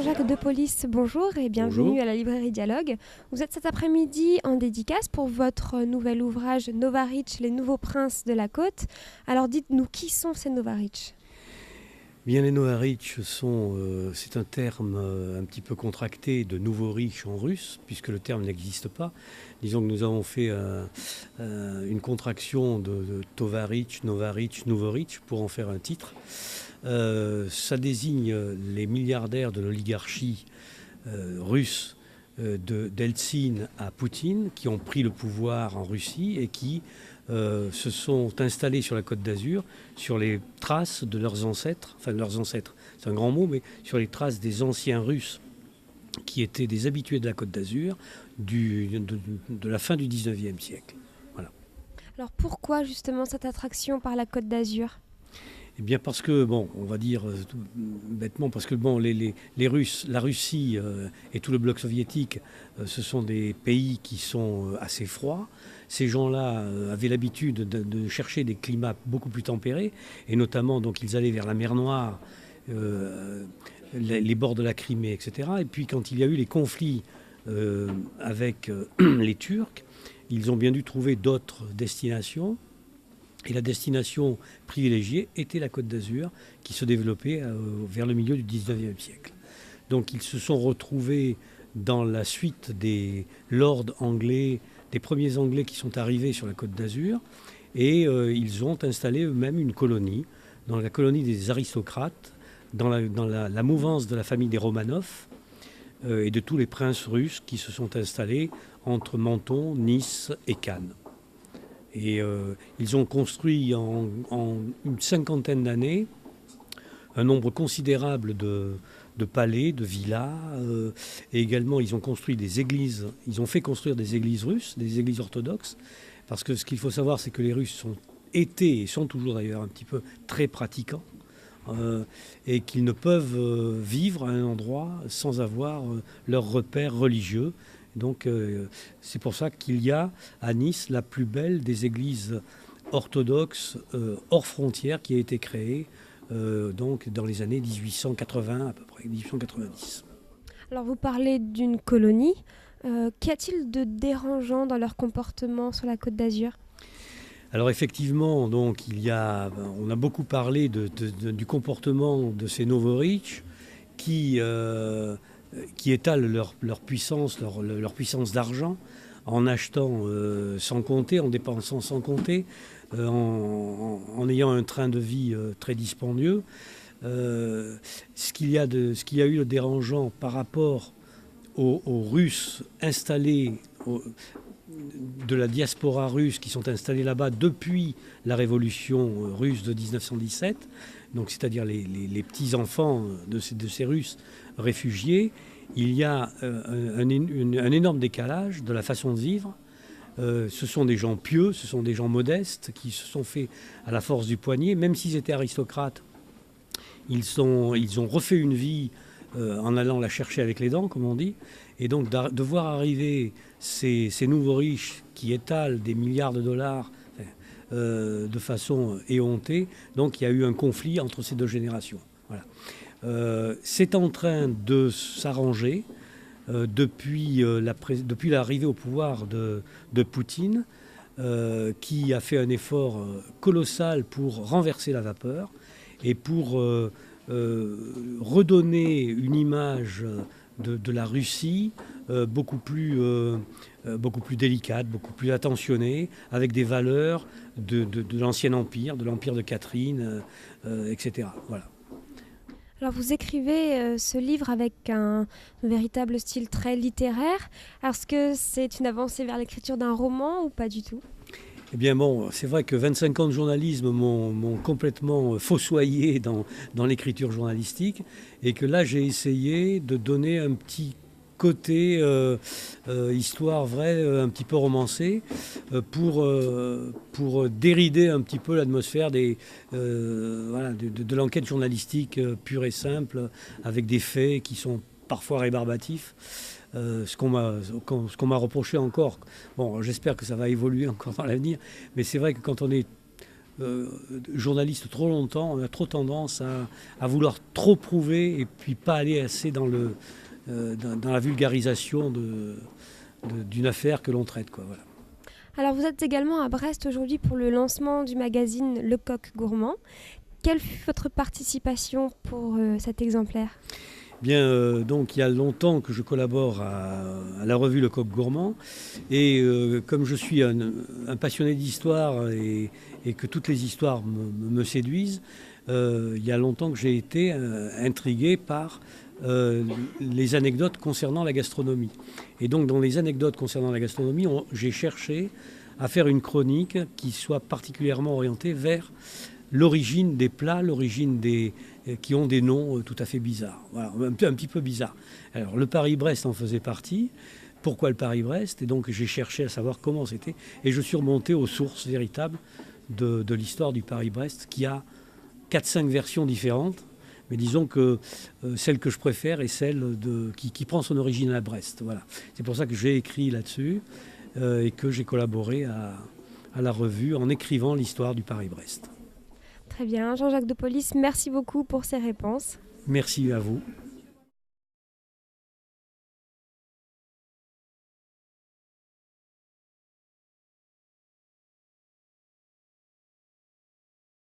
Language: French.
Jean-Jacques Depolis, bonjour et bienvenue Bonjour. à la librairie Dialogue. Vous êtes cet après-midi en dédicace pour votre nouvel ouvrage Novarich, les nouveaux princes de la côte. Alors dites-nous, qui sont ces Novarich ? Bien, les Novarich c'est un terme un petit peu contracté de nouveau riche en russe, puisque le terme n'existe pas. Disons que nous avons fait une contraction de Tovarich, Novarich, Nouvorich pour en faire un titre. Ça désigne les milliardaires de l'oligarchie russe d'Eltsine à Poutine, qui ont pris le pouvoir en Russie et qui se sont installés sur la Côte d'Azur, sur les traces de leurs ancêtres, c'est un grand mot, mais sur les traces des anciens Russes qui étaient des habitués de la Côte d'Azur de la fin du 19e siècle. Voilà. Alors pourquoi justement cette attraction par la Côte d'Azur ? Eh bien parce que, on va dire tout bêtement, parce que les Russes, la Russie et tout le bloc soviétique, ce sont des pays qui sont assez froids. Ces gens-là avaient l'habitude de chercher des climats beaucoup plus tempérés, et notamment, donc, ils allaient vers la mer Noire, les bords de la Crimée, etc. Et puis quand il y a eu les conflits avec les Turcs, ils ont bien dû trouver d'autres destinations. Et la destination privilégiée était la Côte d'Azur, qui se développait vers le milieu du 19e siècle. Donc ils se sont retrouvés dans la suite des lords anglais, des premiers Anglais qui sont arrivés sur la Côte d'Azur, et ils ont installé eux-mêmes une colonie, dans la colonie des aristocrates, dans la mouvance de la famille des Romanov et de tous les princes russes qui se sont installés entre Menton, Nice et Cannes. Et ils ont construit en une cinquantaine d'années un nombre considérable de palais, de villas. Et également, ils ont construit des églises. Ils ont fait construire des églises russes, des églises orthodoxes. Parce que ce qu'il faut savoir, c'est que les Russes étaient et sont toujours d'ailleurs un petit peu très pratiquants. Et qu'ils ne peuvent vivre à un endroit sans avoir leurs repères religieux. Donc c'est pour ça qu'il y a à Nice la plus belle des églises orthodoxes hors frontières qui a été créée donc dans les années 1880 à peu près, 1890. Alors vous parlez d'une colonie. Qu'y a-t-il de dérangeant dans leur comportement sur la Côte d'Azur ? Alors effectivement, donc, on a beaucoup parlé du comportement de ces Novorich qui étalent leur puissance, leur puissance d'argent en achetant sans compter, en dépensant sans compter, en ayant un train de vie très dispendieux. Ce qu'il y a eu de dérangeant par rapport aux Russes installés, de la diaspora russe qui sont installés là-bas depuis la révolution russe de 1917, donc c'est-à-dire les petits-enfants de ces Russes réfugiés, il y a un énorme décalage de la façon de vivre. Ce sont des gens pieux, ce sont des gens modestes qui se sont faits à la force du poignet. Même s'ils étaient aristocrates, ils ont refait une vie en allant la chercher avec les dents, comme on dit. Et donc de voir arriver ces nouveaux riches qui étalent des milliards de dollars de façon éhontée, donc il y a eu un conflit entre ces deux générations. Voilà. C'est en train de s'arranger depuis l'arrivée au pouvoir de Poutine, qui a fait un effort colossal pour renverser la vapeur et pour redonner une image de la Russie beaucoup plus délicate, beaucoup plus attentionnée, avec des valeurs de l'ancien empire, de l'empire de Catherine, etc. Voilà. Alors vous écrivez ce livre avec un véritable style très littéraire. Est-ce que c'est une avancée vers l'écriture d'un roman ou pas du tout ? Eh bien c'est vrai que 25 ans de journalisme m'ont complètement fossoyé dans l'écriture journalistique, et que là j'ai essayé de donner un petit côté histoire vraie, un petit peu romancée, pour dérider un petit peu l'atmosphère de l'enquête journalistique pure et simple, avec des faits qui sont parfois rébarbatifs. Ce qu'on m'a reproché encore, j'espère que ça va évoluer encore dans l'avenir, mais c'est vrai que quand on est journalistes trop longtemps, on a trop tendance à vouloir trop prouver et puis pas aller assez dans la vulgarisation d'une affaire que l'on traite, quoi, voilà. Alors vous êtes également à Brest aujourd'hui pour le lancement du magazine Le Coq Gourmand. Quelle fut votre participation pour cet exemplaire ? Bien, donc il y a longtemps que je collabore à la revue Le Coq Gourmand et comme je suis un passionné d'histoire et que toutes les histoires me séduisent, il y a longtemps que j'ai été intrigué par les anecdotes concernant la gastronomie. Et donc dans les anecdotes concernant la gastronomie, j'ai cherché à faire une chronique qui soit particulièrement orientée vers l'origine des plats, l'origine qui ont des noms tout à fait bizarres. Voilà, un petit peu bizarres. Alors le Paris-Brest en faisait partie. Pourquoi le Paris-Brest ? Et donc j'ai cherché à savoir comment c'était. Et je suis remonté aux sources véritables de l'histoire du Paris-Brest, qui a 4-5 versions différentes. Mais disons que celle que je préfère est celle qui prend son origine à Brest. Voilà. C'est pour ça que j'ai écrit là-dessus et que j'ai collaboré à la revue en écrivant l'histoire du Paris-Brest. Très bien, Jean-Jacques de Polis, merci beaucoup pour ces réponses. Merci à vous.